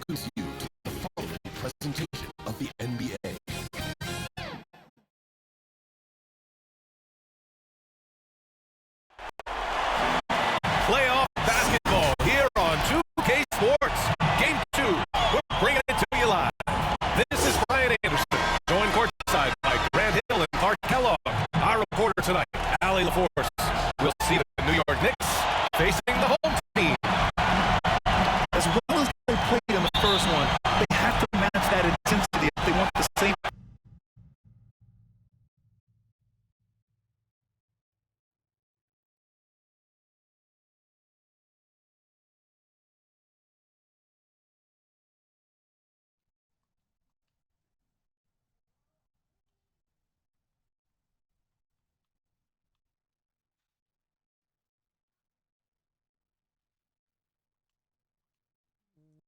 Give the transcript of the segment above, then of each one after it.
welcomes you to the following presentation of the NBA. Playoff basketball here on 2K Sports. Game 2. We're bringing it to you live. This is Ryan Anderson, joined courtside by Grant Hill and Clark Kellogg. Our reporter tonight, Allie LaForce. We'll see the New York Knicks facing the home team. As well as they played in the first one, they have to match that intensity if they want the same.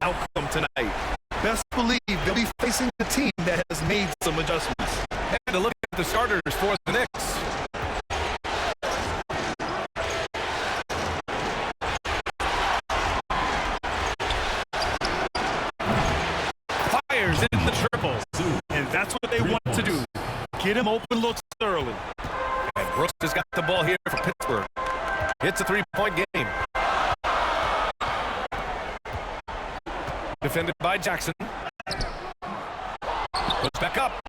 Outcome tonight. Best believe they'll be facing a team that has made some adjustments. And a look at the starters for the Knicks. Fires in the triple. And that's what they want to do. Get him open looks early. And Brooks has got the ball here for Pittsburgh. It's a three-point game. Defended by Jackson. Puts back up.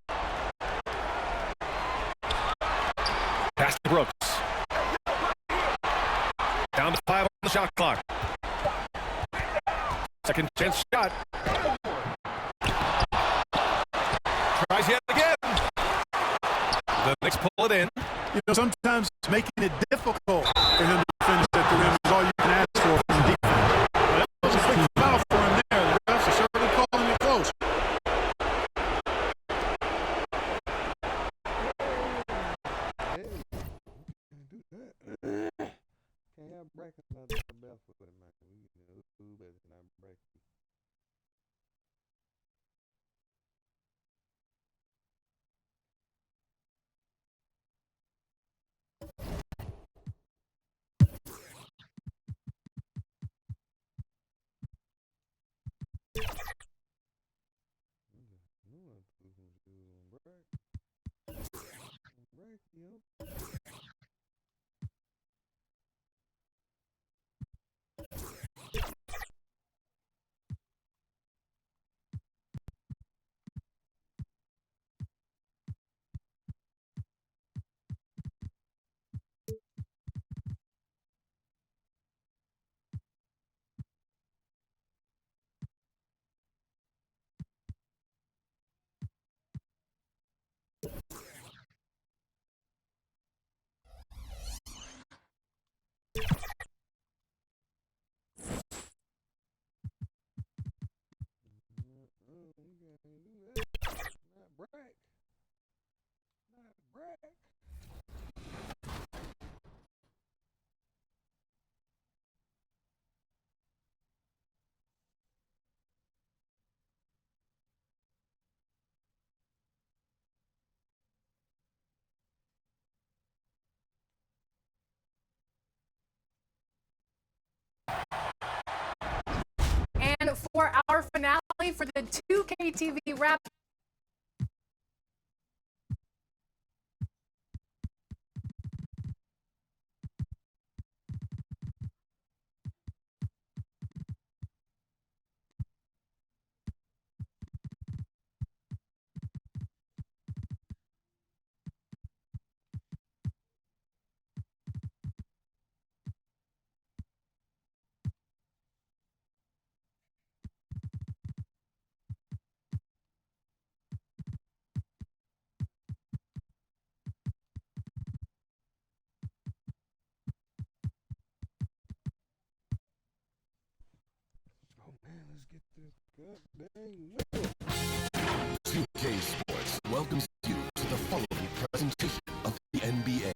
Pass to Brooks. Down to 5 on the shot clock. Second chance shot. Tries yet again. The Knicks pull it in. You know, sometimes making it difficult for him to finish at the rim is all you can ask for from defense. That was a quick foul for him there. The refs are certainly calling it close. Can't have brackets on the belt for it, man. Who better than I break? Break, yo. Not brag. Not brag. And for our finale for the 2K TV wrap. Oh man, let's get this goddamn win. 2K Sports welcomes you to the following presentation of the NBA.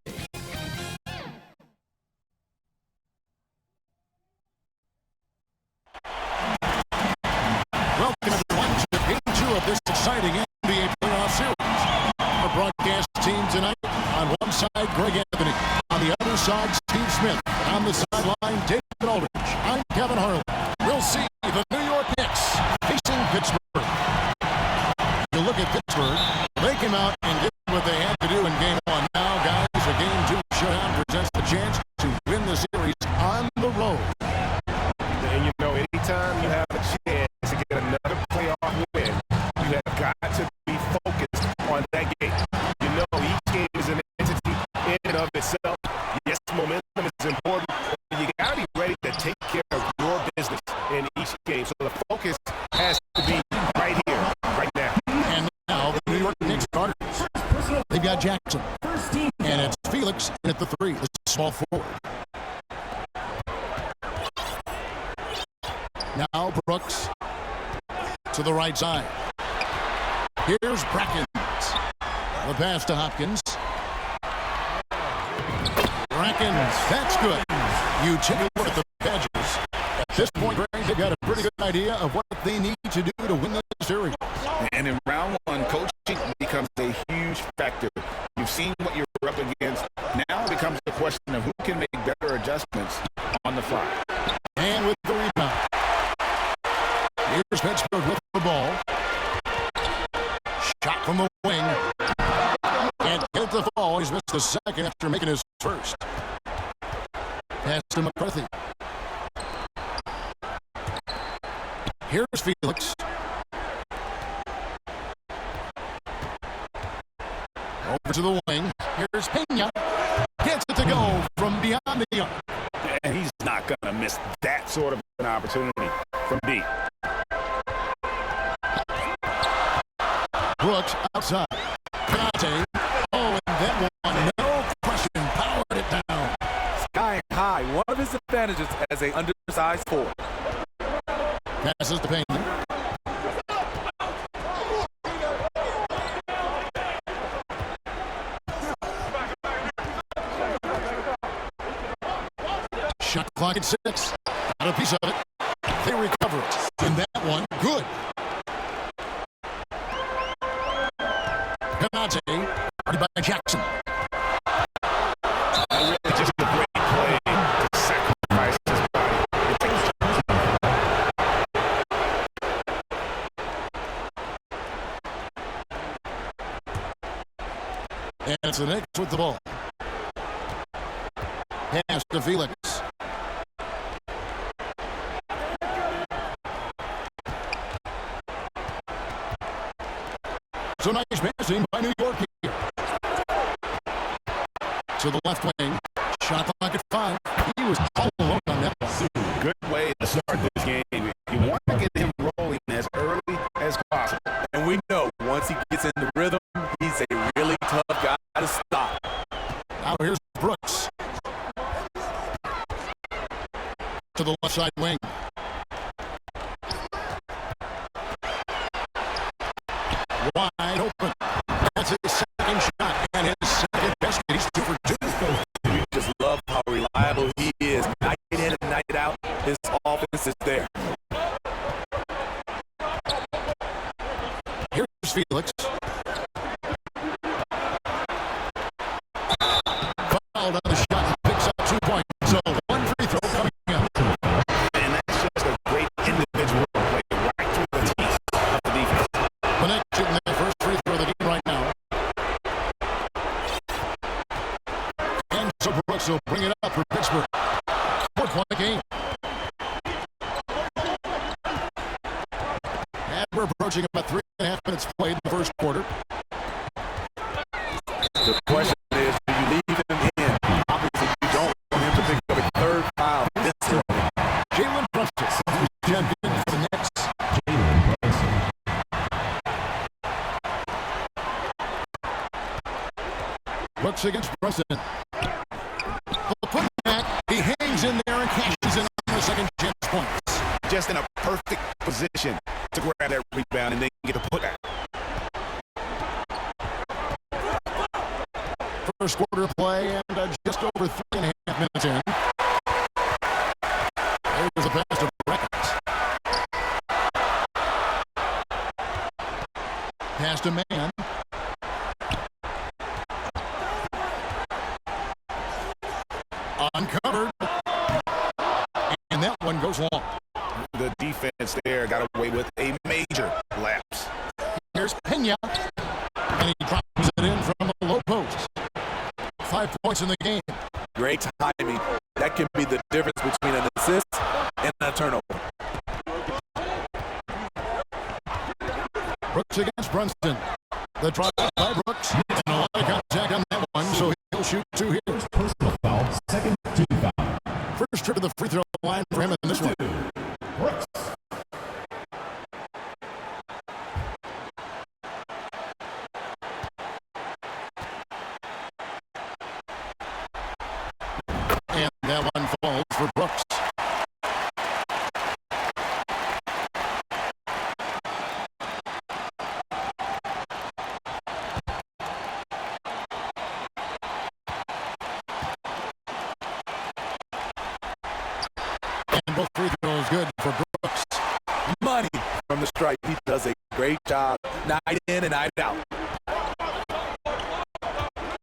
Welcome everyone to Game 2 of this exciting NBA playoff series. Our broadcast team tonight, on one side, Greg Anthony. On the other side, Steve Smith. On the sideline, David Aldridge. I'm Kevin Harlan. We'll see the New York Knicks facing Johnson. And it's Felix in at the 3, the small forward. Now Brooks to the right side. Here's Brackens. The pass to Hopkins. Brackens, that's good. You take a look at the Badgers. At this point, Greg, they've got a pretty good idea of what they need to do to win this series. And in round 1, coaching becomes a huge factor. You've seen what you're up against. Now it becomes a question of who can make better adjustments on the fly. And with the rebound. Here's Pittsburgh with the ball. Shot from the wing. Can't hit the ball. He's missed the second after making his first. Pass to McCarthy. Here's Felix. Over to the wing. Here's Pena. Gets it to go from beyond the arc. And he's not going to miss that sort of an opportunity from deep. Brooks outside. Conte. Oh, and that one, no question, powered it down. Sky high, one of his advantages as an undersized forward. Passes to Payne. Shot clock at 6. Got a piece of it. They recover it. And that one, good. Canate, guarded by Jackson. Really just a great play to sacrifice his body. And it's the Knicks with the ball. Pass to Felix. So nice passing by New York here. To the left wing. Shot clock at 5. He was all alone on that one. Good way to start this game. You want to get him rolling as early as possible. And we know once he gets in the rhythm, he's a really tough guy to stop. Now here's Brooks. To the left side wing. Wide open. That's his second shot and his second best. He's 2 for 2. You just love how reliable he is. Night in and night out, his offense is there. Here's Felix. Fouled on the shot and picks up 2 points. So 1 free throw coming up. And that's just a great individual play right through the teeth of the defense. The Knicks shooting their first free throw of the game right now. And so Brooks will bring it up for Pittsburgh. 4-point game. And we're approaching about 3.5 minutes played in the first quarter. The question is, do you leave him in? Obviously, you don't want him to pick up a third foul this early. Jalen Brunson, who's champion for the Knicks. Brooks against Brunson. The putback, he hangs in there and cashes in on the second chance points. Just in a perfect position to grab that rebound and then get the putback. First quarter play and just over 3.5 minutes in. There's a pass to Brackens. Pass to Man. Uncovered. And that one goes long. The defense there got away with a major lapse. Here's Pena. And he drops it in from the low post. 5 points in the game. Great timing. That can be the difference between an assist and a turnover. Brooks against Brunson. The drive by Brooks. And a lot of contact on that one, so he'll shoot 2 here. Personal foul, second team foul. First trip to the free throw line for him in this one. Brooks.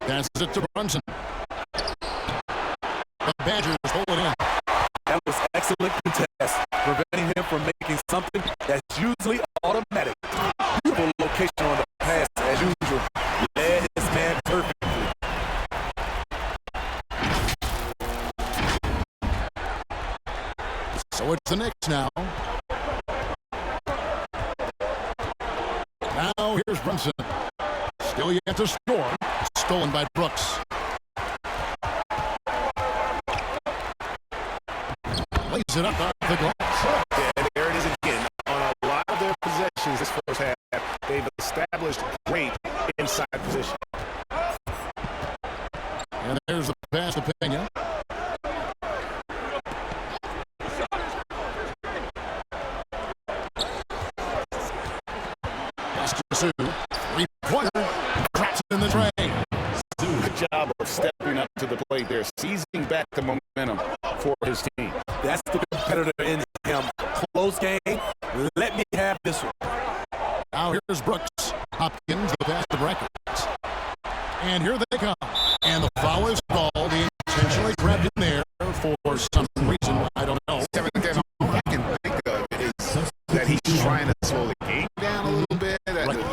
Passes it to Brunson. The Badgers hold it in. That was excellent contest, preventing him from making something that's usually automatic. Beautiful location on the pass, as usual. Led his man perfectly. So it's the Knicks now. Now here's Brunson. Still yet to score. Stolen by Brooks. Lays it up off the glass. Yeah, there it is again. On a lot of their possessions this first half, they've established great inside position. And there's the pass to Pena. Pass to Sue. Three-pointer. Drops it in the tray. Good job of stepping up to the plate there, seizing back the momentum for his team. That's the competitor in him. Close game. Let me have this one. Now here's Brooks. Hopkins, the pass to Brackets. And here they come. And the foul is called. He intentionally grabbed in there for some reason. I don't know. All I can think of is that he's trying to slow the game down a little bit.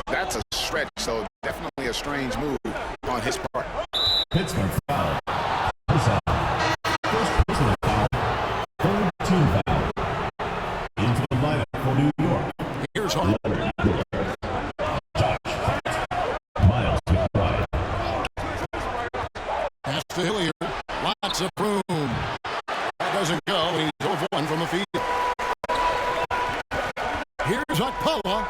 That's a stretch, so definitely a strange move on his part. Pittsburgh foul. First personal foul. Third team foul. Into the lineup for New York. Here's Hall. Josh Miles McBride. Pass to Hilliard. Lots of room. That doesn't go. He's 0 for 1 from the field. Here's Akpala.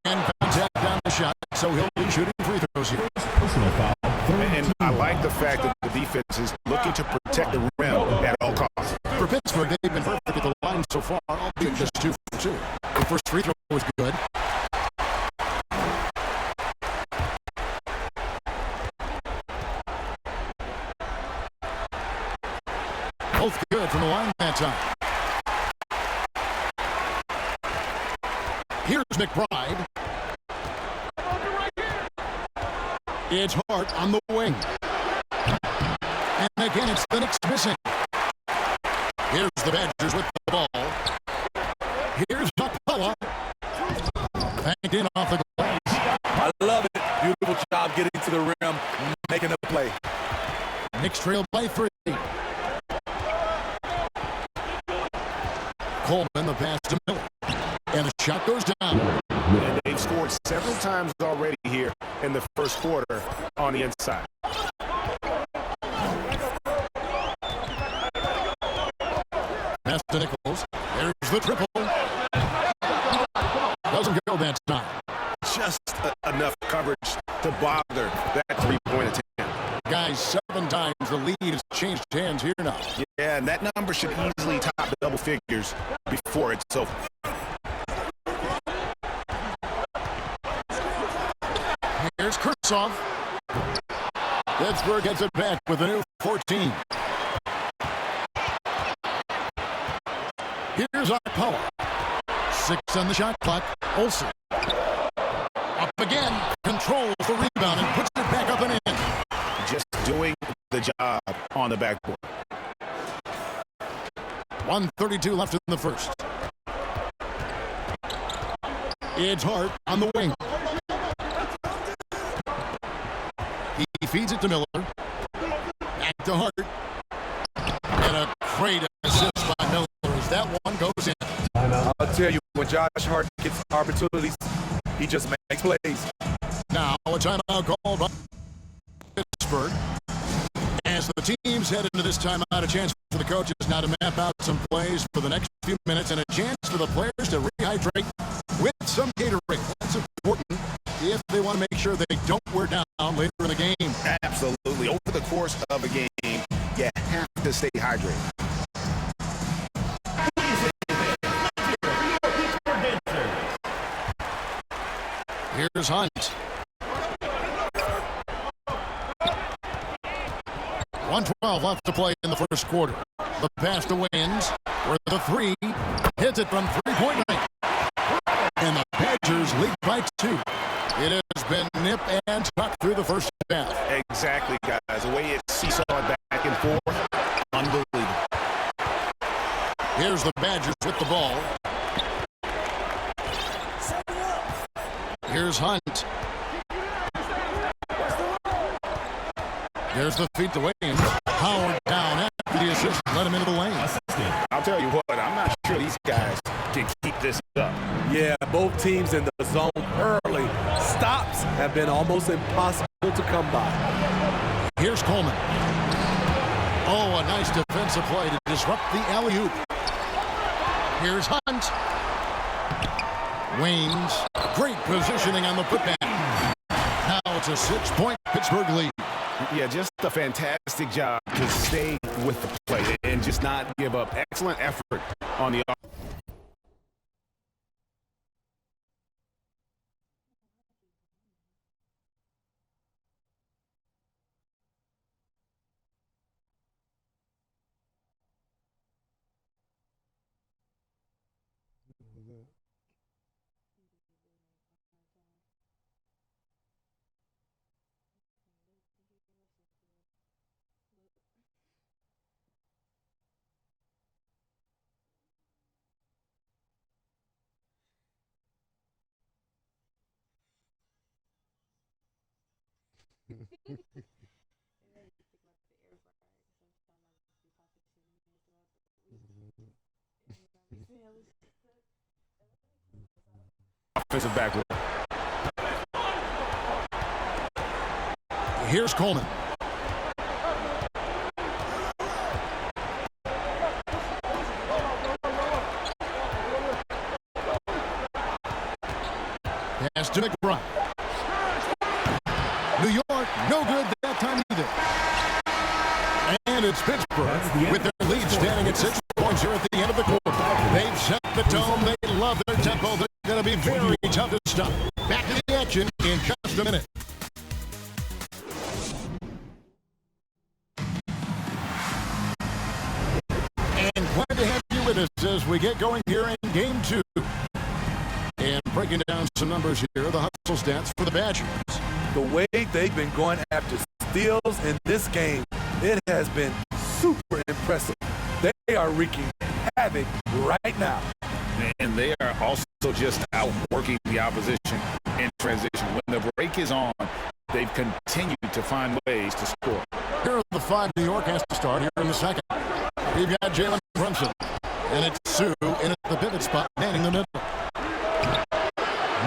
And contact down the shot, so he'll be shooting free throws here. Personal foul. And I like the fact that the defense is looking to protect the rim at all costs. For Pittsburgh, they've been perfect at the line so far, albeit just 2 for 2. The first free throw was good. Both good from the line that time. Here's McBride. It's Hart on the wing. And again, it's the Knicks missing. Here's the Badgers with the ball. Here's Akpala. Banked in off the glass. I love it. Beautiful job getting to the rim, making a play. Knicks trail by 3. Coleman, the pass to Miller. And the shot goes down. And they've scored several times already here in the first quarter on the inside. Pass to Nichols. There's the triple. Doesn't go that time. Just enough coverage to bother that three-point attempt. Guys, 7 times the lead has changed hands here now. Yeah, and that number should easily top double figures before it's over. Here's Kurtzov. Pittsburgh gets it back with a new 14. Here's Akpala. 6 on the shot clock. Olsen. Up again. Controls the rebound and puts it back up and in. Just doing the job on the backboard. 1:32 left in the first. It's Hart on the wing. He feeds it to Miller. Back to Hart. And a great assist by Miller as that one goes in. I'll tell you, when Josh Hart gets opportunities, he just makes plays. Now a timeout called by Pittsburgh. As the teams head into this timeout, a chance for the coaches now to map out some plays for the next few minutes and a chance for the players to rehydrate with some Gatorade. That's important if they want to make sure they don't wear down later in the game. Absolutely. Over the course of a game, you have to stay hydrated. Here's Hunt. 1:12 left to play in the first quarter. The pass to Wins, where the 3 hits it from three-point range. And the Badgers lead by 2. It has been nip and tuck through the first half. Exactly, guys. The way it seesawed back and forth, unbelievable. Here's the Badgers with the ball. Here's Hunt. There's the feed to Williams. Howard down after the assist. Let him into the lane. I'll tell you what, I'm not sure these guys can keep this up. Yeah, both teams in the zone early. Stops have been almost impossible to come by. Here's Coleman. Oh, a nice defensive play to disrupt the alley-oop. Here's Hunt. Waynes. Great positioning on the putback. Now it's a 6-point Pittsburgh lead. Yeah, just a fantastic job to stay with the play and just not give up. Excellent effort on the offense. Offensive backward. Here's Coleman. Pass to McBride. New York, no good that time either. And it's Pittsburgh with their lead standing at 6 points here at the end of the quarter. They've set the tone. They love their tempo. They're going to be very tough to stop. Back to the action in just a minute. And glad to have you with us as we get going here in Game 2. And breaking down some numbers here, the hustle stats for the Badgers. The way they've been going after steals in this game, it has been super impressive. They are wreaking havoc right now. And they are also just outworking the opposition in transition. When the break is on, they've continued to find ways to score. Here are the 5 New York has to start here in the second. We've got Jalen Brunson, and it's Sue in at the pivot spot, manning the middle.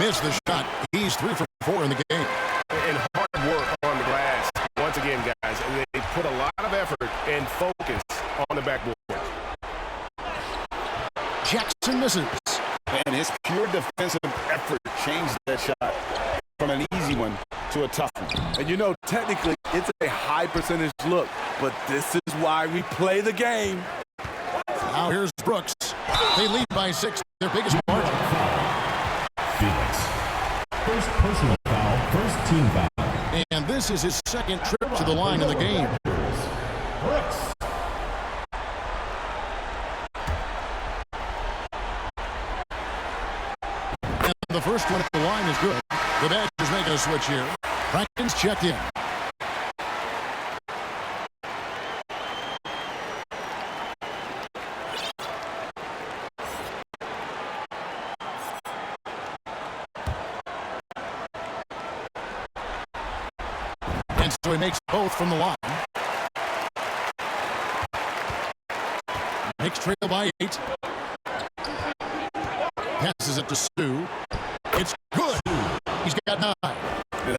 Missed the shot. He's 3 for 4 in the game. And hard work on the glass. Once again, guys, and they put a lot of effort and focus on the backboard. Jackson misses. And his pure defensive effort changed that shot from an easy one to a tough one. And you know, technically, it's a high percentage look, but this is why we play the game. Now here's Brooks. They lead by 6, their biggest margin. Phoenix. First personal foul, first team foul. And this is his second trip to the line in the game. Brooks. And the first one at the line is good. The Badgers making a switch here. Brackens checked in. And so he makes both from the line. Knicks trail by 8. Passes it to Stu. It's good. He's got 9.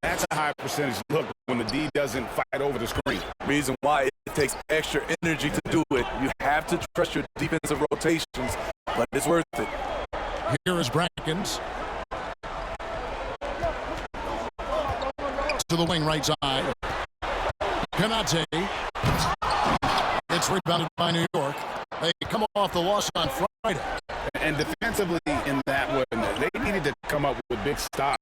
That's a high percentage look when the D doesn't fight over the screen. Reason why it takes extra energy to do it. You have to trust your defensive rotations, but it's worth it. Here is Brackens. To the wing right side. Canate. It's rebounded by New York. They come off the loss on Friday. And defensively in that one, they needed to come up with big stops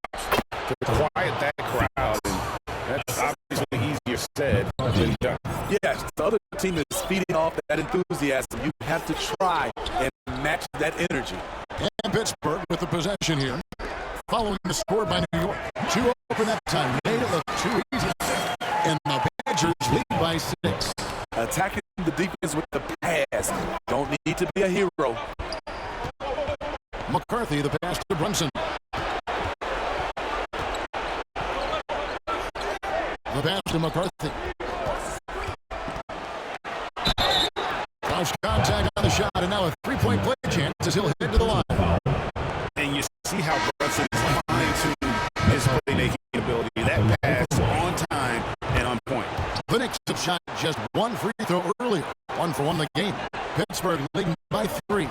to quiet that crowd. And that's obviously easier said than done. Yes, the other team is feeding off that enthusiasm. You have to try and match that energy. And Pittsburgh with the possession here. Following the score by New York. 2 open that time. Made it look too easy. And the Badgers lead by 6. Attacking the defense with the pass. Don't need to be a hero. McCarthy, the pass to Brunson. The pass to McCarthy. Close contact on the shot, and now a three-point play chance as he'll head to the line. And you see how Brunson is fine-tuned his playmaking ability. That pass on time and on point. The Knicks have shot just one free throw earlier. 1 for 1 the game. Pittsburgh leading by 3.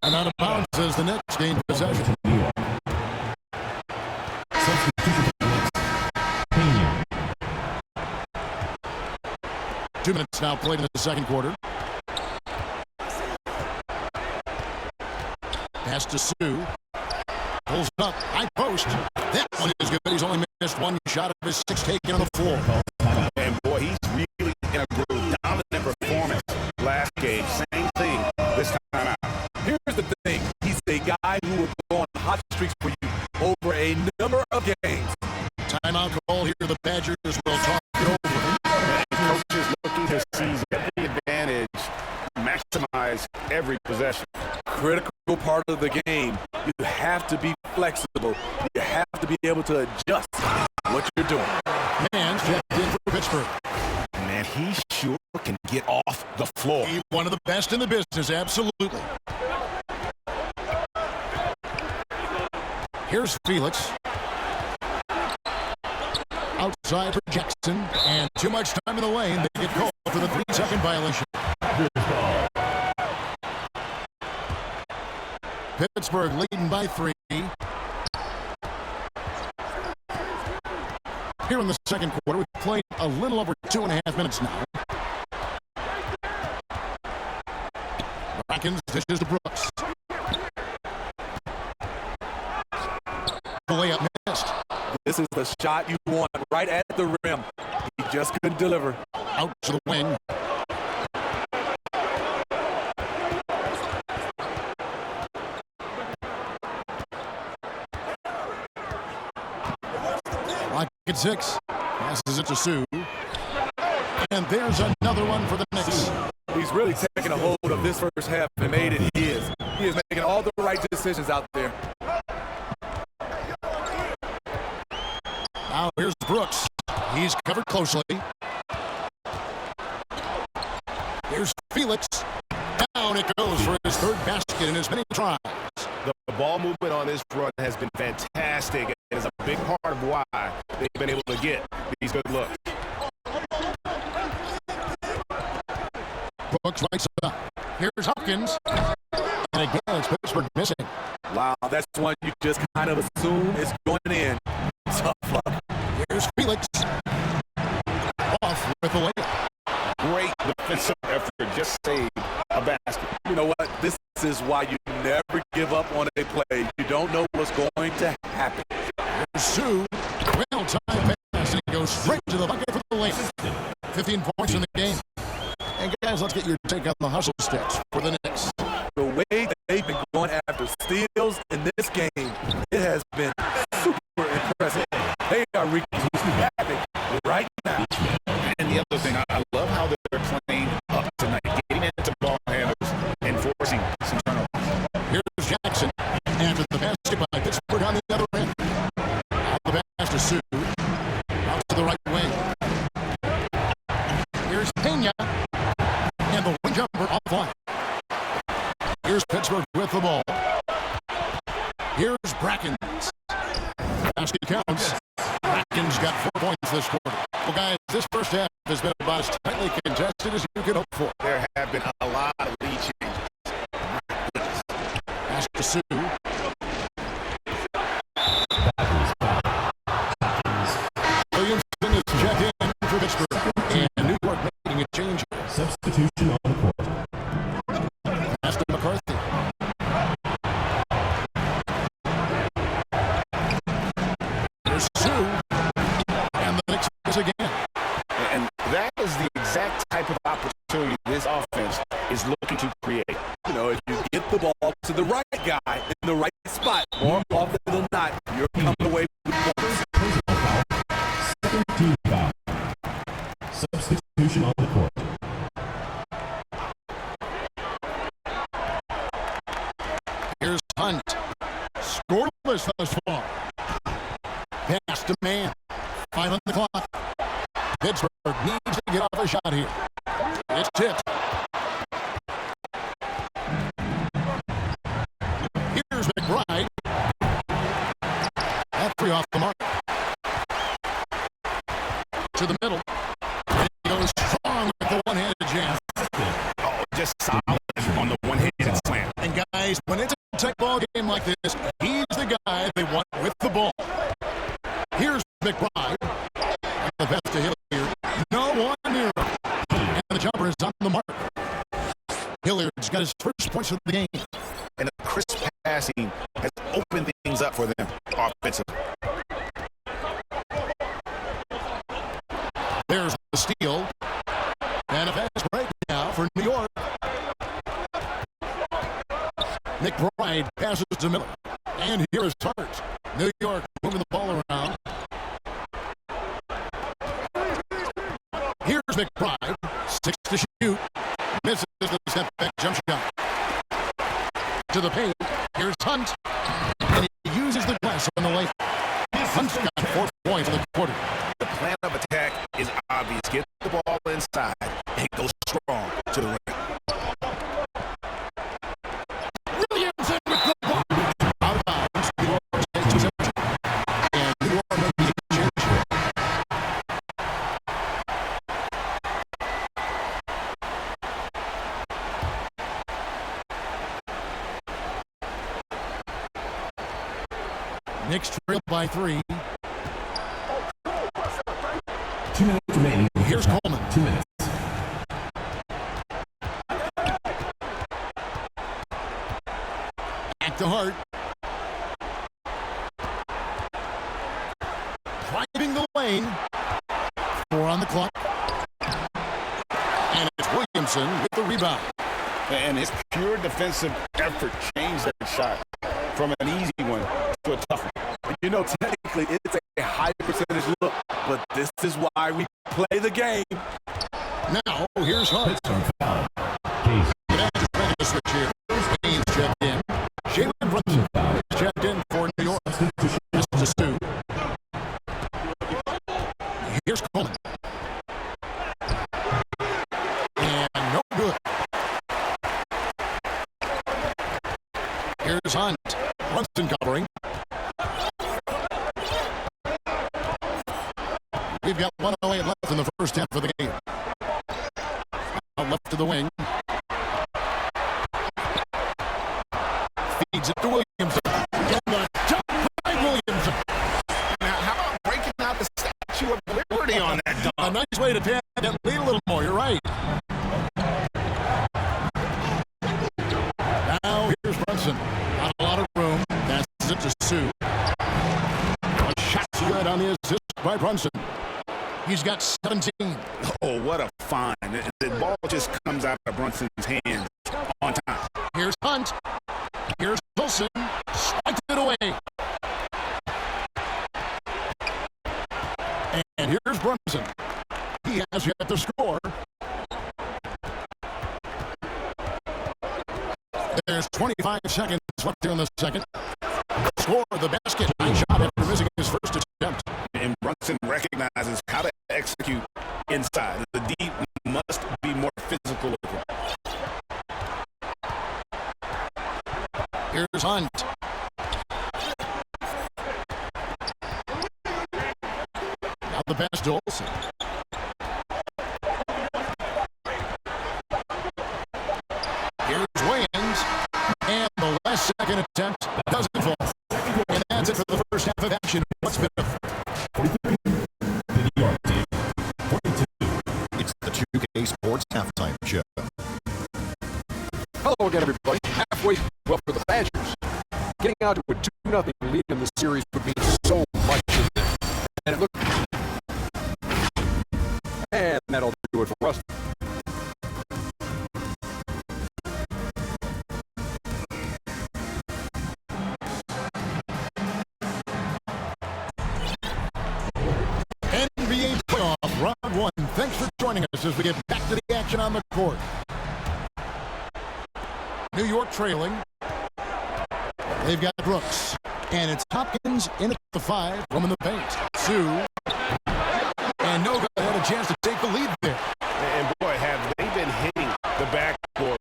And out of bounds as the Knicks gain possession. Substitution for the Knicks. Pena. 2 minutes now played in the second quarter. Pass to Sue. Pulls up. High post. That one is good. He's only missed 1 shot of his 6 taken on the floor. And boy, he's really in a groove. Dominant performance last game. Same thing this time out. Here's the thing. He's a guy who will go on hot streaks for you over a number of games. Timeout call here. The Badgers will talk it over. And coaches looking to seize every advantage, maximize every possession. Critical part of the game. You have to be flexible. You have to be able to adjust what you're doing. Hands checked in for Pittsburgh. Man, he sure can get off the floor. He's one of the best in the business, absolutely. Here's Felix. Outside for Jackson, and too much time in the lane. They get called for the 3-second violation. Pittsburgh leading by 3. Here in the second quarter, we've played a little over 2.5 minutes now. Brackens dishes to Brooks. The layup missed. This is the shot you want right at the rim. He just couldn't deliver. Out to the wing. Rocket 6. Passes it to Sue. And there's another one for the Knicks. He's really taken a hold of this first half and made it his. He is making all the right decisions out there. Now here's Brooks. He's covered closely. Here's Felix. Down it goes for his 3rd basket in as many tries. The ball movement on this run has been fantastic and is a big part of why they've been able to get these good looks. Brooks lights up. Here's Hopkins. And again, it's Pittsburgh missing. Wow, that's one you just kind of assume is going in. Tough luck. Here's Felix. Off with the layup. Great defensive effort. Just saved a basket. You know what? This is why you never give up on a play. You don't know what's going to happen. Here's Sue. Well-timed pass, and he goes straight to the bucket for the layup. 15 points in the game. And guys, let's get your take on the hustle stats for the Knicks. The way they've been going after steals in this game, it has been super impressive. They are wreaking havoc right now. And the other thing, I love how they're playing up tonight, getting into ball handlers and forcing some turnovers. Here's Jackson. After the basket by Pittsburgh on the other end. Now the pass to Sue. Out to the right wing. Here's Pena. And the wing jumper offline. Here's Pittsburgh with the ball. Here's Brackens. Basket counts. Brackens got 4 points this quarter. Well, guys, this first half has been about as tightly contested as you could hope for. There have been a lot of lead changes. Pass to Sue. Williamson is checked in for Pittsburgh. And New York making a change. Substitution on the court. Pass to McCarthy. There's Sue. And the Knicks miss again. And that is the exact type of opportunity this offense is looking to create. You know, if you get the ball to the right guy in the right spot, more often than not, you're coming away with points. Team foul. Substitution on the court. Here's Hunt. Scoreless thus far. Pass to man. 5 on the clock. Pittsburgh needs to get off a shot here. It's tipped. Here's McBride. That three off the mark. To the middle. And he goes strong with the one-handed jam. Oh, just solid on the one-handed slam. And guys, when it's a tight ball game like this, he's the guy they want with the ball. Here's McBride. And the best to Hilliard. No one near him. And the jumper is on the mark. Hilliard's got his first points of the game. And the crisp passing has opened things up for them offensively. There's the steal. And a fast break now for New York. McBride passes to Miller. And here is Hart. New York moving the ball around. Here's McBride. 6 to shoot. Misses the step back jump shot. To the paint. Here's Hunt. And he uses the glass on the way. Hunt's got 4 points in the quarter. The plan of attack is obvious. Get the ball inside and go strong to the rim. Williamson with the ball. Out of bounds. New York takes possession. And New York makes the change. Knicks trail by 3. 2 minutes remaining. Here's Coleman. 2 minutes. Back to Hart. Driving the lane. 4 on the clock. And it's Williamson with the rebound. And his pure defensive effort changed that shot from an easy one to a tough one. You know, technically, it's a high percentage look, but this is why we play the game. Now, here's Hart. Pittsburgh foul. Case. That's ready to switch here. Haynes checked in. Jalen Brunson checked in for New York. This is a Stu. Here's Coleman. And no good. Here's Hunt. Brunson covering. We've got 1:08 left in the first half of the game. Out left to the wing. Feeds it to Williamson. And the jump by Williamson. Now, how about breaking out the Statue of Liberty on that dunk? A nice way to pad that lead a little more. You're right. Now here's Brunson. Not a lot of room. That's it to Sue. A shot's good on the assist by Brunson. He's got 17. Oh, what a find. The ball just comes out of Brunson's hands on time. Here's Hunt. Here's Wilson. Strikes it away. And here's Brunson. He has yet to score. There's 25 seconds left here in the second. Score the basket. Nice shot after missing his first attempt. And Brunson recognizes how to execute inside. The deep must be more physical looking. Here's Hunt. Now the pass to Olsen. Here's Williams. And the last second attempt doesn't fall. And that's it for the first half of action. What's been 43. The New York team. 42. It's the 2K Sports Halftime Show. Hello again, everybody. Halfway well for the Badgers. Getting out to a 2-0 lead in the series would mean so much to them. And it looked... And that'll do it for us. NBA joining us as we get back to the action on the court. New York trailing. They've got Brooks. And it's Hopkins in at the 5, roaming the paint. Sue. And Noga had a chance to take the lead there. And boy, have they been hitting the backboard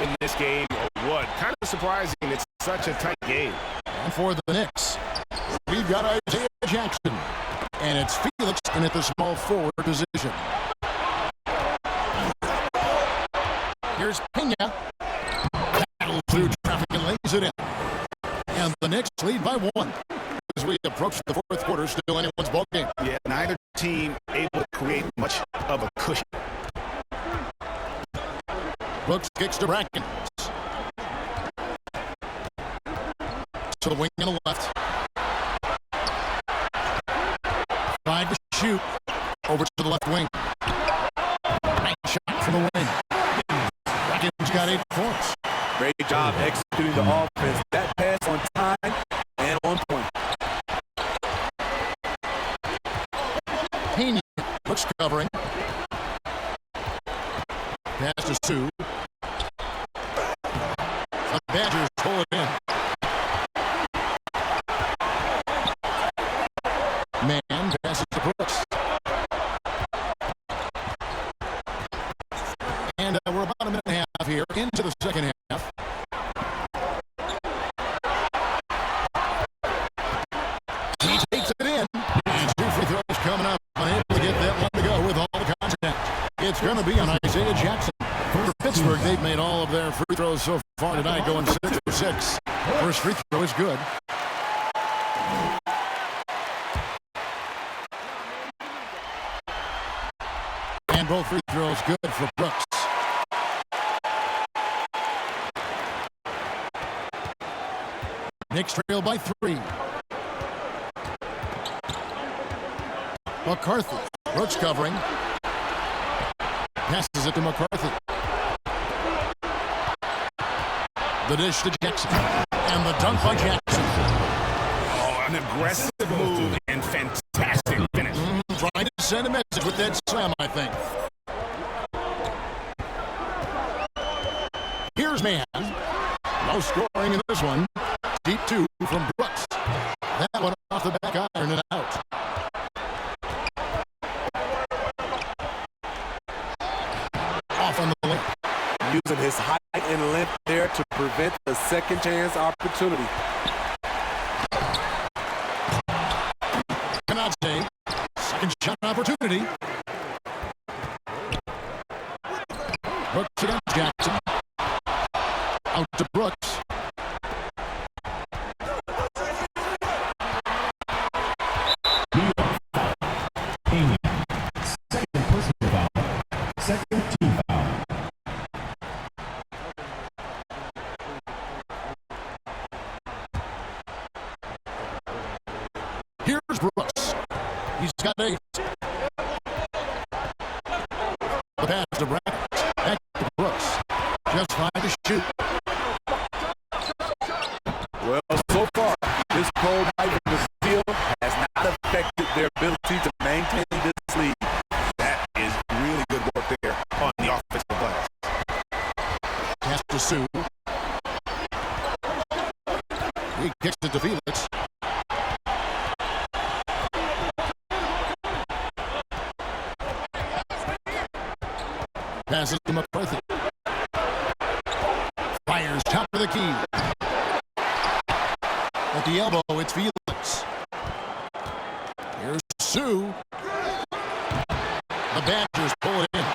in this game or what? Kind of surprising. It's such a tight game. And for the Knicks, we've got Isaiah Jackson. And it's Felix in at the small forward position. Here's Pena. Battles through traffic and lays it in. And the Knicks lead by 1 as we approach the fourth quarter. Still anyone's ball game. Yeah, neither team able to create much of a cushion. Brooks kicks to Brackens. To the wing on the left. 5 to shoot. Over to the left wing. Nice shot from the wing. Brackens got 8 points. Great job executing the offense. That pass on time and on point. Pena looks covering. Pass to Sue. The Badgers pull it in. Man passes to Brooks. And we're about a minute and a half here into the second half. He takes it in. And 2 free throws coming up. Unable to get that one to go with all the contact. It's going to be on Isaiah Jackson. For Pittsburgh, they've made all of their free throws so far tonight, going 6 for 6. First free throw is good. And both free throws good for Brooks. Knicks trail by 3. McCarthy. Brooks covering. Passes it to McCarthy. The dish to Jackson. And the dunk by Jackson. Oh, an aggressive move and fantastic finish. Trying to send a message with that slam, I think. Here's Man. No scoring in this one. Deep 2 from Brooks. That one off the back iron and out. Off on the lip. Using his height and length there to prevent a second chance opportunity. Cannot say. Second shot opportunity. Brooks against Jackson. Out to Brooks. Second personal foul. Second team foul. Here's Brooks. He's got 8. The pass to Brackens. Back to Brooks. Just 5 to shoot. Well, so far, this cold night in the field has not affected their ability to maintain this lead. That is really good work there on the offensive glass. Pass to Sue. He kicks it to Felix. Passes to McCarthy. Fires top of the key. At the elbow, it's Felix. Here's Sue. The Badgers pull it in.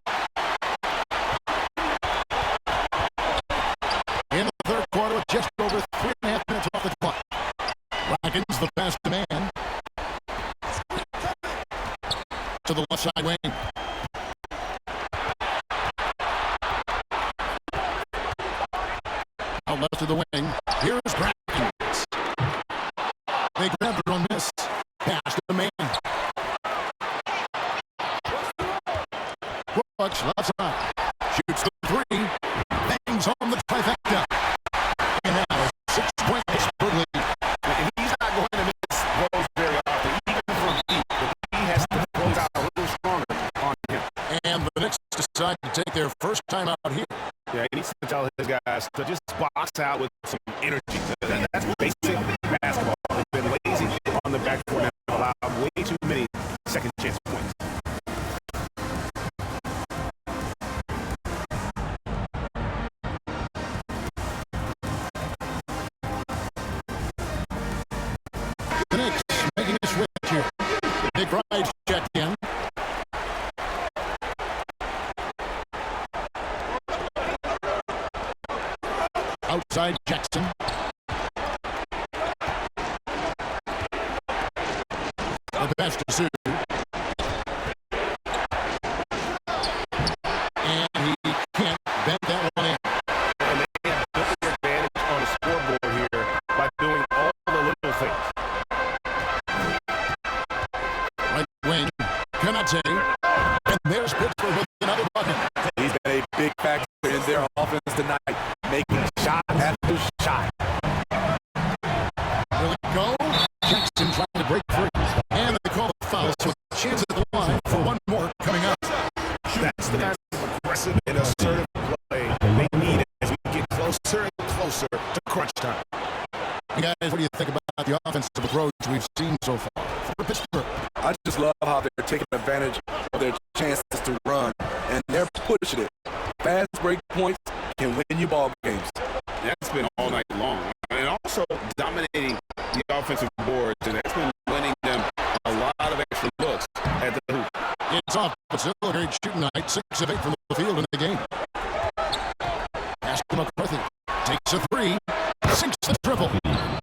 In the third quarter, with just over 3.5 minutes off the clock. Brackens the pass to Man. To the left side wing. Out left to the wing. Here's Brackens. They grab their own miss. Pass to the Man. Brooks left side. Shoots the 3. Bangs home the trifecta. And now 6 points per lead. And he's not going to miss those very often, even from deep. But he has to close out a little stronger on him. And the to take their first time out here. Yeah, he needs to tell his guys to just box out with some energy. That's basic basketball. They've been lazy on the backcourt and allowed way too many second chance points. The Knicks making a switch here. McBride checked in. Outside Jackson. The pass to Sue. And he can't bend that one in. And they have built their advantage on the scoreboard here by doing all the little things. Right wing. Cannot say. And there's Pittsburgh with another bucket. He's been a big factor in their offense tonight, making shot after shot. Will it go? Jackson trying to break free. And they call the foul. So chance at the line for one more coming up. That's the kind of aggressive and assertive play they need as we get closer and closer to crunch time. Guys, what do you think about the offensive approach we've seen so far for Pittsburgh? I just love how they're taking advantage of their chances to run, and they're pushing it. Fast break points can win you ball games. That's been all night long. And also dominating the offensive boards, and that's been winning them a lot of extra looks at the hoop. It's off, but still a great shooting night. 6 of 8 from the field in the game. Ashton McCarthy takes a three, sinks the triple.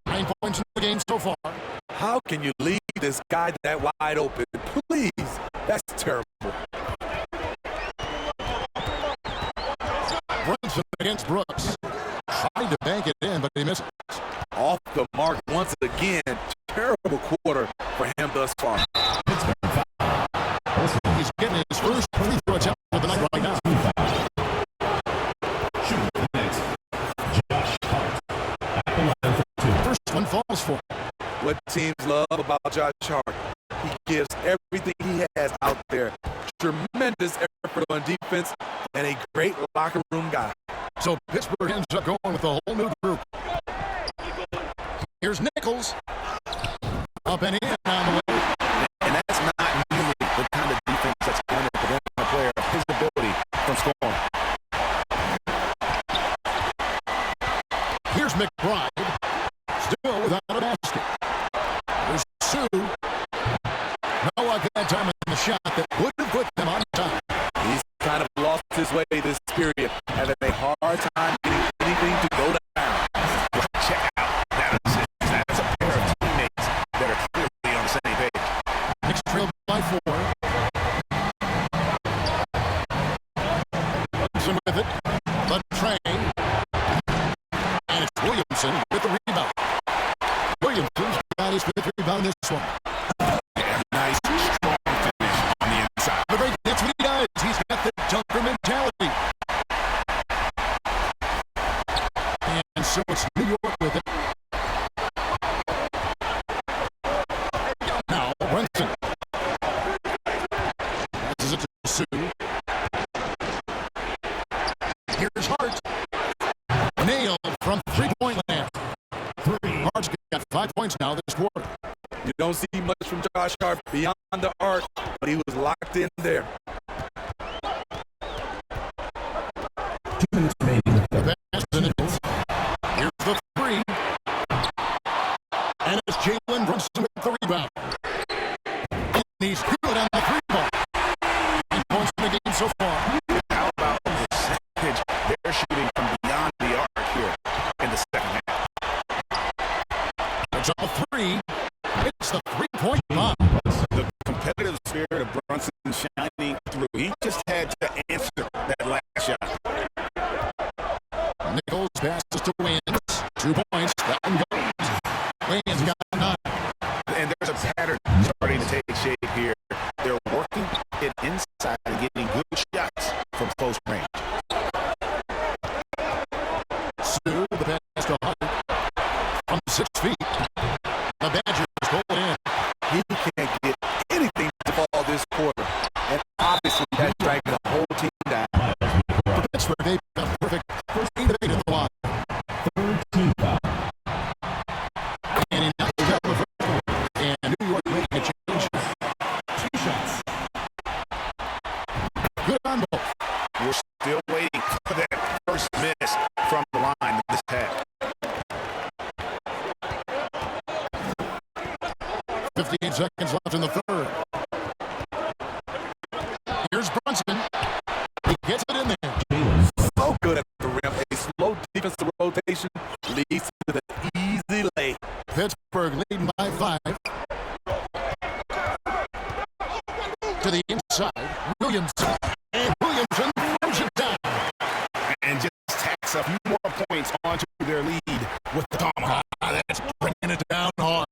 9 points in the game so far. How can you leave this guy that wide open? Please, that's terrible. Brunson against Brooks. Tried to bank it in, but he misses. Off the mark once again. Terrible quarter for him thus far. He's getting his first free throw attempt of the night right now. Shooting next, Josh Hart. At the line for 2. First one falls for him. What teams love about Josh Hart, he gives everything he has out there. Tremendous effort on defense and a great locker room guy. So Pittsburgh ends up going with a whole new group. Here's Nichols. Up and in on the way. And that's not usually the kind of defense that's going to prevent a player of his ability from scoring. Here's McBride. Still without a basket. There's Sue. No luck that time in the shot that would have put them on top. He's kind of lost his way this period, having a hard time getting anything to go down. Check out that assist. That's a pair of teammates that are clearly on the same page. Knicks trailed by 4. Williamson with it. The train. And it's Williamson with the rebound. Williamson's got his 5th rebound in this one. Yeah, nice, strong finish on the inside. The break, that's what he does. He's got the jumper mentality. And so it's New York with it. Now, Brunson. Passes it to Sue. Here's Hart. Nailed from 3-point land. Hart's got 5 points now this quarter. You don't see much from Josh Hart beyond the arc, but he was locked in there. 2 minutes remaining. The pass to Nichols. Here's the 3. And it's Jalen Brunson with the rebound. And he's good on the 3-ball. 8 points in the game so far. How about the percentage they're shooting from beyond the arc here in the second half? That's a 3. It's the 3-point bomb. The competitive spirit of Brunson shining through. He just had to answer that last shot. Nichols passes to Waynes. 2 points. That one goes. Waynes got 9. And there's a pattern starting to take shape here. They're working it inside and getting good shots from close range. Sue, the pass to Hart. From 6 feet. The Badgers go in. He can't get anything to fall this quarter. And obviously that's dragging a whole good on both. We're still waiting for that first miss from the line this half. 15 seconds left in the third. Here's Brunson. He gets it in there. So good at the rim. A slow defensive rotation leads to the easy lay. Pittsburgh leading by 5. To the inside, Williamson. And Williamson throws it down. And just tacks a few more points onto their lead with the tomahawk. That's bringing it down hard.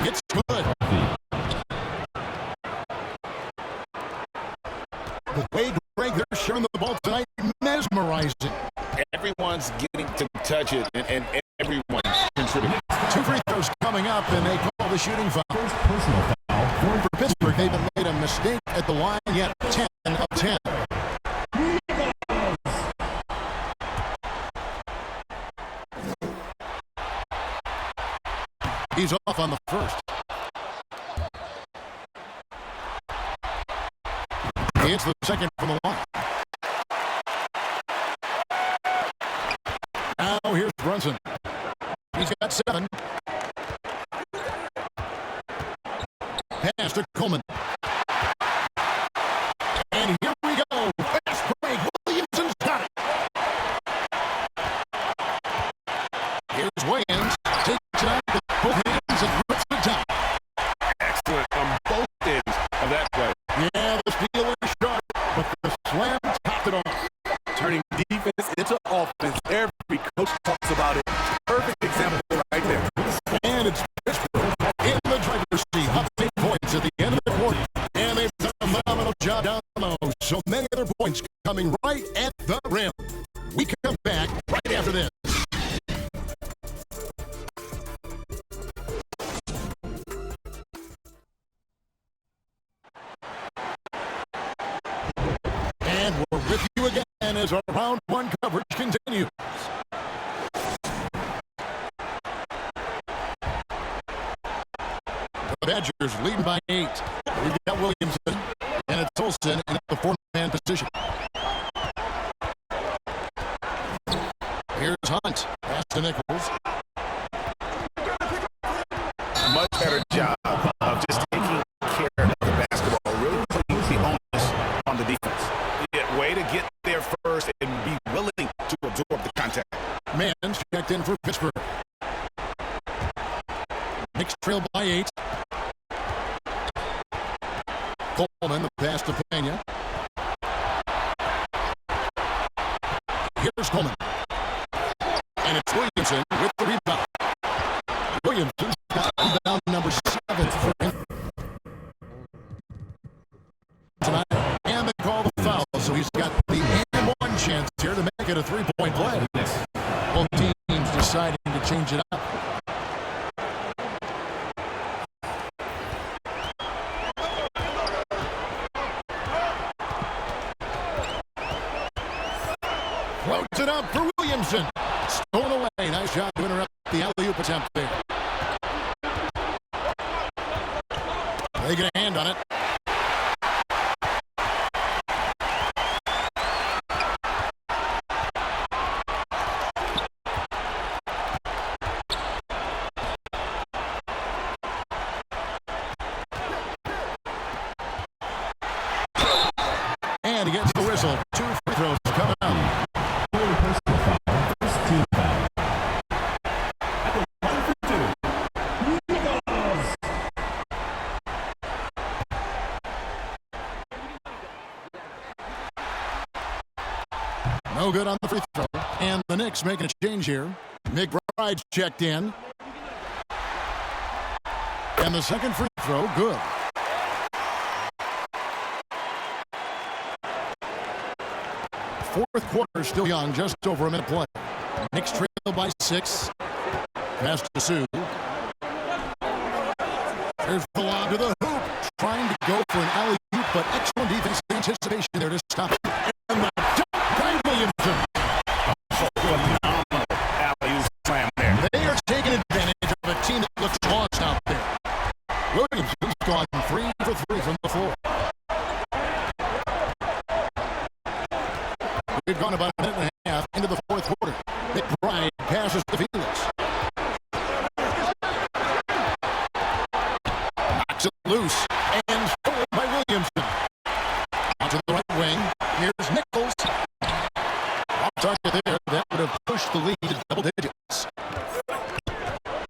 It's good. The way Greg, they're sharing the ball tonight, mesmerizing. Everyone's getting to touch it, and everyone's contributing. 2 free throws coming up, and they call the shooting foul. First personal foul. For Pittsburgh, they haven't made a mistake at the line yet. 10 of 10. He's off on the first. He hits the second from the line. Now here's Brunson. He's got 7. Pass to Coleman. And here we go. Fast break. Williamson's got it. Here's Williams. Takes it out with both hands and puts it down. Excellent on both ends of that play. Yeah, the steal is sharp, but the slam topped it off. Turning defense into offense. Every coach talks about it. Perfect example right there. And it's Pittsburgh in the driver's seat. Up 8 points at the end of the quarter. And they've done a phenomenal job down low. So many other points coming right at the rim. We come back right after this. And we're with you again as our round 1 coverage continues. The Badgers leading by 8. We've got Williamson, and it's Olsen in the 4-man position. Here's Hunt. Pass to Nichols. Much better job of just taking care of the basketball, really putting the onus on the defense. Yeah, way to get there first and be willing to absorb the contact. Mann's checked in for Pittsburgh. Knicks trail by 8. Coleman, the pass to Pena. Here's Coleman. And it's Williamson with the rebound. Williamson's got rebound number 7 for him tonight. And they call the foul, so he's got the and 1 chance here to make it a 3-point play. Both teams deciding to change it up. Floats it up for Williamson. Stolen away. Nice job to interrupt the alley-oop attempt there. They get a hand on it. And he gets the whistle. 2 free throws coming up. Personal foul. First team foul. At the line for 2. Eagles. No good on the free throw. And the Knicks making a change here. McBride's checked in. And the second free throw, good. Fourth quarter still young, just over a minute play. Knicks trail by 6. Pass to Sue. There's the lob to the hoop. Trying to go for an alley-oop, but excellent defense anticipation there to stop it. And the dunk by Williamson. Phenomenal alley-oop slam there. They are taking advantage of a team that looks lost out there. Williamson's gone 3 for 3 from the floor. loose and stolen by Williamson. Onto the right wing. Here's Nichols. Off target there. That would have pushed the lead to double digits.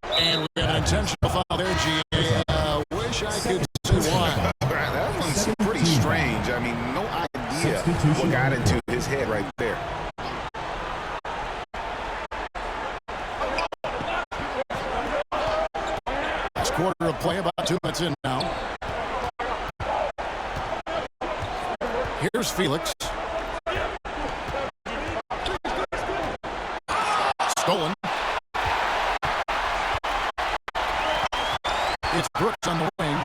And we have an intentional foul there, G.A. Wish I could see why. That one's pretty strange. I mean, no idea what got into his head right there. Last quarter of play, about 2 minutes in now. Here's Felix. Stolen. It's Brooks on the wing.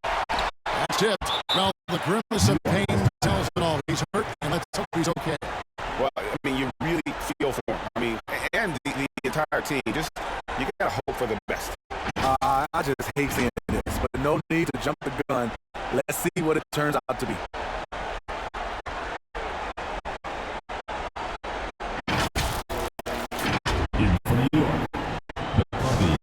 That's tipped. Well, the grimace of pain tells it all. He's hurt, and let's hope he's okay. Well, I mean, you really feel for him. I mean, and the entire team. Just, you got to hope for the best. I just hate seeing this, but no need to jump the gun. Let's see what it turns out to be. In from New York, McCarthy.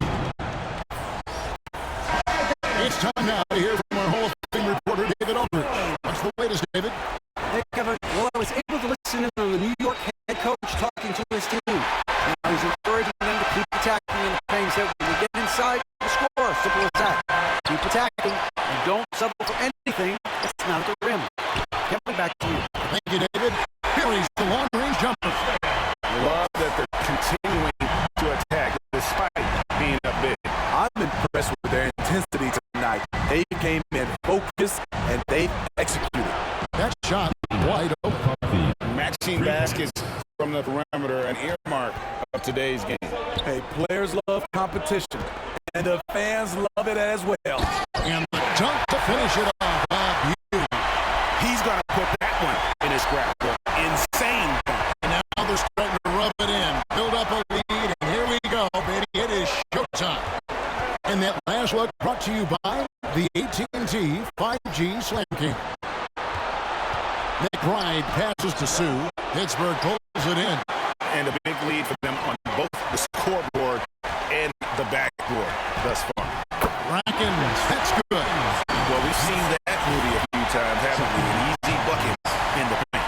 It's time now to hear from our Hall of Fame reporter, David Aldridge. What's the latest, David? Hey, Kevin. Well, I was able to listen in on the New York head coach talking to his team. I was encouraging them to keep attacking in the paint. Said, when we get inside, we'll score. Simple as that. Keep attacking and don't settle for anything that's not at the rim. Kevin, back to you. Thank you, David. Here he's the long-range jumper. Love that they're continuing to attack despite being up big. I'm impressed with their intensity tonight. They came in focused and they executed. That shot wide open. Matching baskets from the perimeter, an earmark of today's game. Hey, players love competition, and the fans love it as well. And the dunk to finish it off. He's going to put that one in his scrapbook. Insane dunk. And now they're starting to rub it in. Build up a lead, and here we go, baby. It is showtime. And that last look brought to you by the AT&T 5G Slam King. McBride passes to Sue. Pittsburgh pulls it in. And a big lead for them on both the scoreboard and the backboard thus far. Rackins, that's good. Well, we've seen that movie a few times, haven't we? An easy bucket in the paint.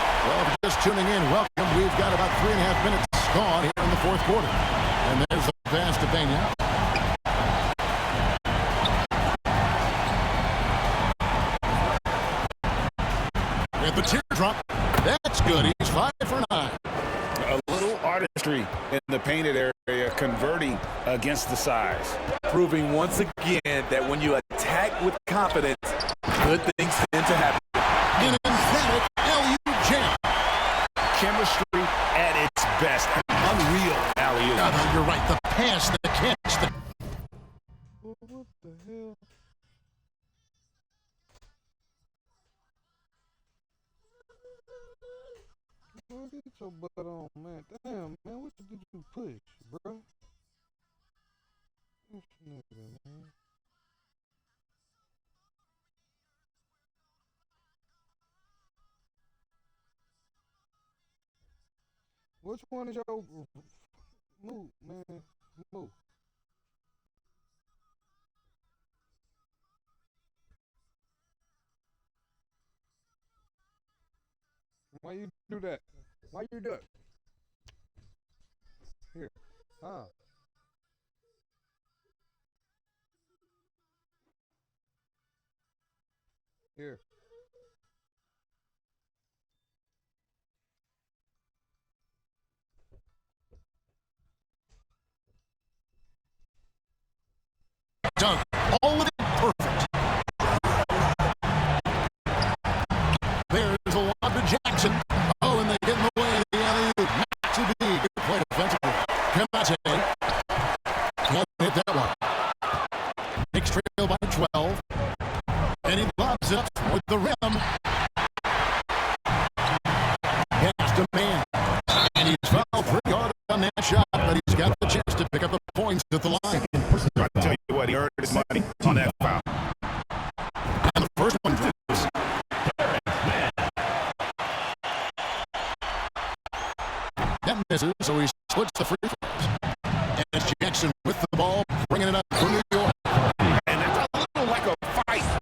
Well, if you're just tuning in, welcome. We've got about 3.5 minutes gone here in the fourth quarter. And there's the pass to Pena. With the teardrop, that's good. He's 5 for 9. A little artistry in the painted area, converting against the size. Proving once again that when you attack with confidence, good things tend to happen. An emphatic LU jam. Chemistry at its best. Unreal alley-oop. No, you're right. The pass, the catch, the... What the hell? Man, get your butt on, man. Damn, man, what did you push, bro? This nigga, man. Which one is your move, man? Move. Why you do that? Why you do it? Here. Here. Dunk. All of it perfect. There's a lob to Jackson. Oh, and they get in the way of the alley-oop. Not to be. Good play defensively. Camache. Can't hit that one. Knicks trail by 12. And he lobs it up with the rim. Pass to man. And he's fouled pretty hard on that shot, but he's got the chance to pick up the points at the line. I tell you what, he earned his money on that foul. And the first one drops. That misses, so he splits the free throws. And it's Jackson with the ball, bringing it up for New York. And it's a little like a fight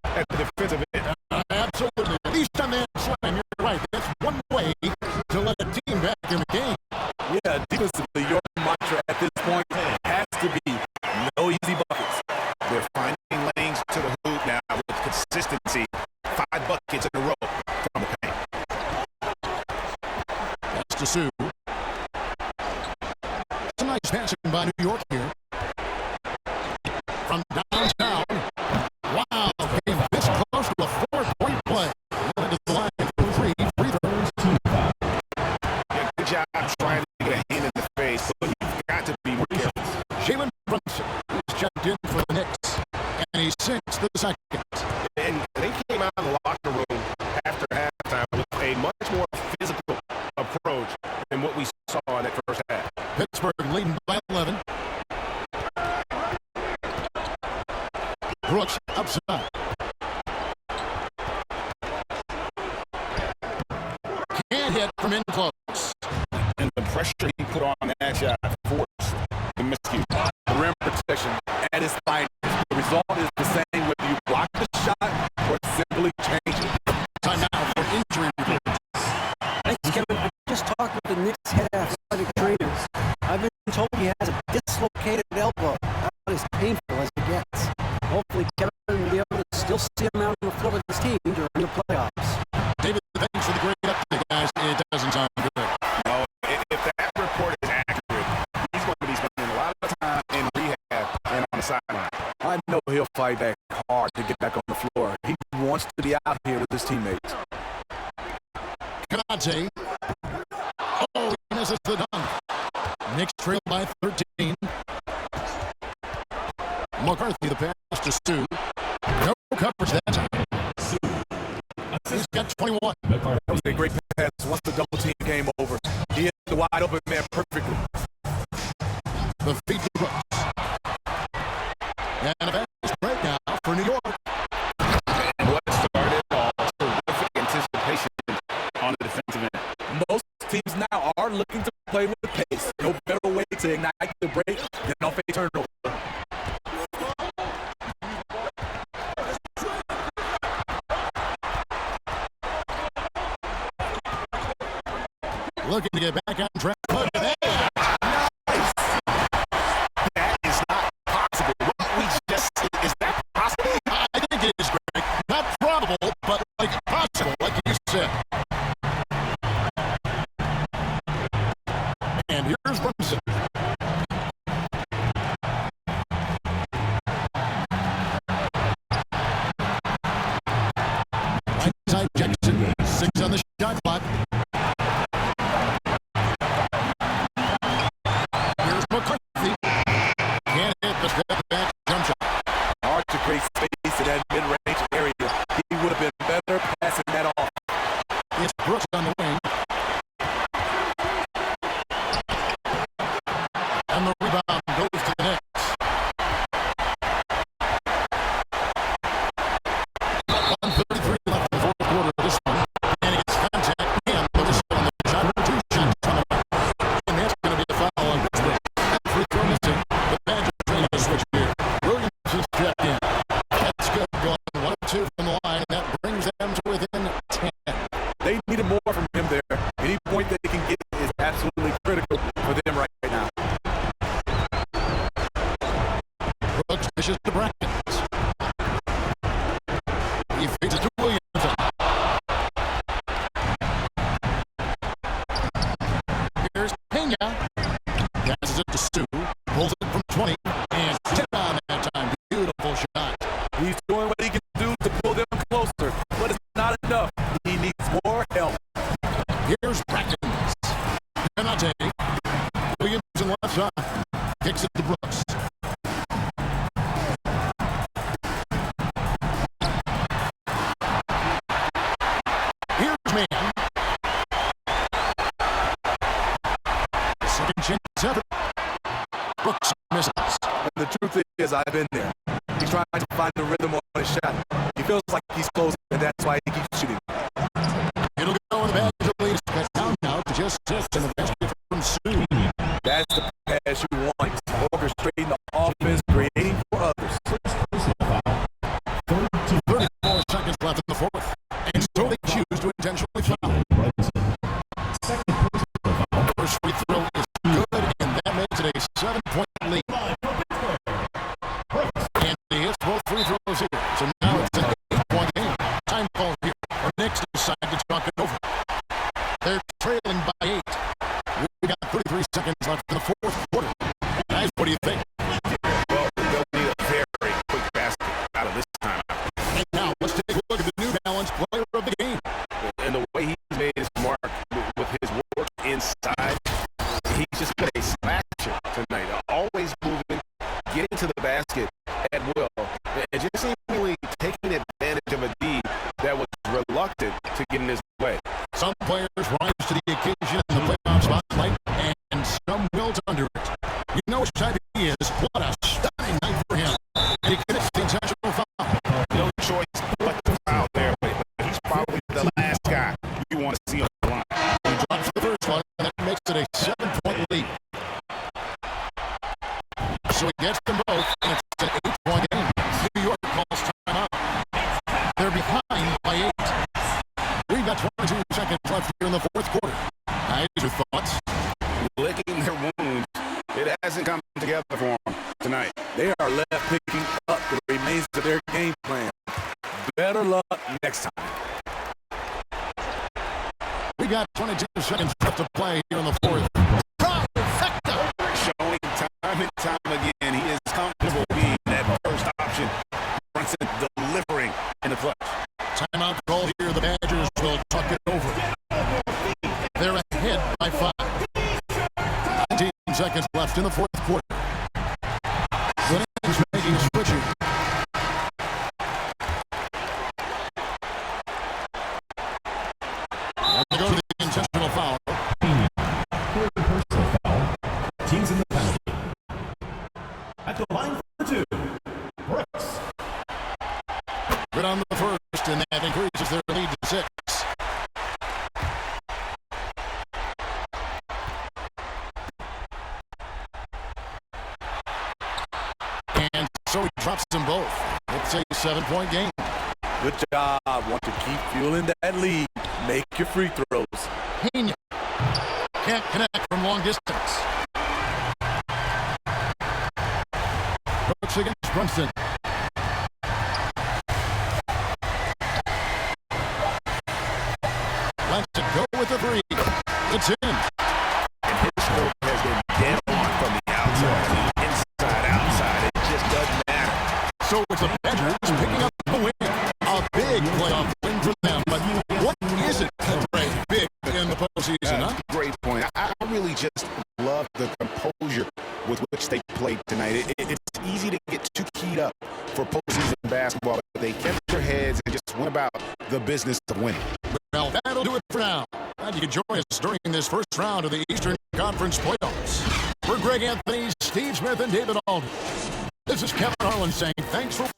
passing by New York here. From downtown. Wow, came this close to a 4-point play. Went to the line for 3 free throws. Yeah, good job trying to get a hand in the face, but you've got to be more careful. Jalen Brunson is checked in for the Knicks, and he sinks the second. And they came out of the locker room after halftime with a much more physical approach than what we saw in that first half. Pittsburgh leading by 11. Brooks outside. Can't hit from in close. And the pressure he put on that shot forced the miscue. Rim protection at its finest. The result is the same whether you block the shot or simply change it. Time out for injury report. Thanks, Kevin. I just talked with the Knicks head athletic trainers. I've been told he has a dislocated elbow. About as painful as it gets. Hopefully, Kevin will be able to still see him out on the floor with his team during the playoffs. David, thanks for the great update, guys. It doesn't sound good. No, if that report is accurate, he's going to be spending a lot of time in rehab and on the sideline. I know he'll fight back hard to get back on the floor. He wants to be out here with his teammates. Kanate. Oh, he misses the dunk. Knicks trail by 13. McCarthy, the pass to Stu. No coverage that time. He's got 21. That was a great pass once the double team came over. He hit the wide open man perfectly. The feed to Brooks. And a fast break now for New York. And what started off terrific anticipation on the defensive end. Most teams now are looking to play with pace. No better way to ignite the break than off a turnover. Looking to get back on track. Look at that. Nice. That is not possible. What we just said, is that possible? I think it is, Greg. Not probable, but like possible, like you said. And here's Brunson. Right side Jackson. 6 on the shot clock. Here's McCarthy. Can't hit the step back jump shot. Hard to create space in that mid-range area. He would have been better passing that off. It's Brooks on the wing. And the rebound goes to the Knicks. 1:33 left in the fourth quarter of this one. And he gets contact and the whistle on the shot. 2 shots on the way. And that's going to be the foul on this one. Free throw missing. The Badgers trying to switch here. Williams is checked in. That's good. Going 1-2 from the line. And that brings them to within 10. They needed more from him there. Any point they can get is absolutely critical for them right now. Brooks fishes the brackets. He feeds it to Williamson. Here's Pena. Passes it to Stu. Pulls it from 20. And tip on that time. Beautiful shot. He's doing what he can do to pull them closer, but it's not enough. He needs more help. Here's Brackens. Kanate. Williamson left side. Kicks it to Brooks. Here's man. Second chance effort. Brooks misses. And the truth is, I've been there. He's trying to find the rhythm on his shot. He feels like he's close, and that's why he keeps shooting. It'll go in the Badger lead. Cut down now to just 6 in the basket from Stu. That's the pass you want. Orchestrating the offense, creating for others. 34 seconds left in the fourth. And so they choose to intentionally foul. First free throw is good, and that makes it a 7-point lead. And he hits both free throws here. So now it's an 8-point game. Time call here. They're behind by 8. We've got 22 seconds left here in the fourth quarter. Guys, your thoughts? Licking their wounds. It hasn't come together for them tonight. They are left picking up the remains of their game plan. Better luck next time. We got 22 seconds left to play here in the fourth. Showing time and time again, he is comfortable being that first option. Brunson delivering in the clutch. Timeout call here. The Badgers will tuck it over. They're ahead by 5. 19 seconds left in the fourth quarter. Williams making a switch here. And they go to the intentional foul. Third personal foul. Teams in the penalty. At the line for 2, Brooks. Good on the first, and that increases their lead to 6. And so he drops them both. It's a 7-point game. Good job. Want to keep fueling that lead. Make your free throws. Pena can't connect from long distance. Looks against Brunson. Lets it go with the 3. It's in. And his stroke has been dead on from the outside. Inside, outside. It just doesn't matter. So it's the Badgers picking up the win. A big playoff win for them. But what isn't big in the postseason, huh? Great point. I really just love the composure with which they played tonight. It's easy to get too keyed up for postseason basketball. But they kept their heads and just went about the business of winning. Well, that'll do it for now. Glad you could join us during this first round of the Eastern Conference playoffs. For Greg Anthony, Steve Smith, and David Aldridge, this is Kevin Harlan saying thanks for